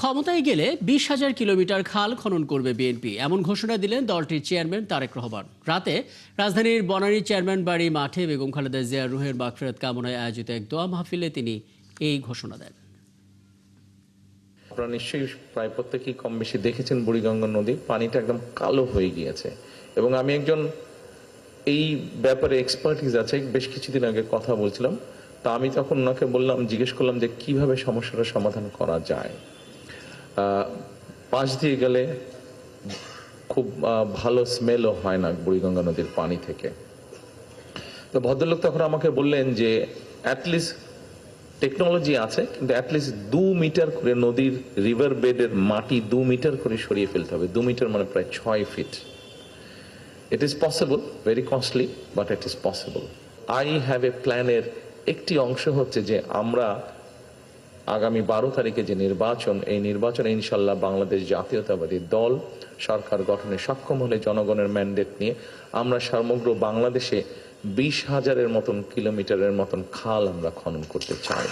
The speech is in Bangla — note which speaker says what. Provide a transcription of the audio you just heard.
Speaker 1: ক্ষমতায় গেলে 20,000 কিলোমিটার খাল খনন করবে বিএনপি, এমন ঘোষণা দিলেন দলটির চেয়ারম্যান তারেক রহমান। রাতে রাজধানীর বনানী চেয়ারম্যান বাড়ি মাঠে বেগম খালেদা জিয়ার রুহের মাগফিরাত কামনায় আয়োজিত এক দোয়া মাহফিলে তিনি এই ঘোষণা দেন।
Speaker 2: আপনারা নিশ্চয়ই প্রায় প্রত্যেকেই কম বেশি দেখেছেন বুড়িগঙ্গা নদীর পানিটা একদম কালো হয়ে গিয়েছে, এবং আমি একজন এই ব্যাপারে এক্সপার্টিস আছে বেশ কিছুদিন আগে কথা বলছিলাম। তা আমি তখন ওনাকে জিজ্ঞেস করলাম যে কিভাবে সমস্যাটার সমাধান করা যায়। পাশ দিয়ে গেলে খুব ভালো স্মেলও হয় না বুড়িগঙ্গা নদীর পানি থেকে। তো ভদ্রলোক তখন আমাকে বললেন যে অ্যাটলিস্ট টেকনোলজি আছে, কিন্তু অ্যাটলিস্ট 2 মিটার করে নদীর রিভার বেডের মাটি 2 মিটার করে সরিয়ে ফেলতে হবে। 2 মিটার মানে প্রায় 6 feet. It is possible, very costly, but it is possible. I have a প্ল্যানের একটি অংশ হচ্ছে যে আমরা আগামী 12 তারিখে যে নির্বাচন, এই নির্বাচনে ইনশাল্লাহ বাংলাদেশ জাতীয়তাবাদী দল সরকার গঠনে সক্ষম হলে জনগণের ম্যান্ডেট নিয়ে আমরা সমগ্র বাংলাদেশে 20,000-এর মতন কিলোমিটারের মতন খাল আমরা খনন করতে চাই।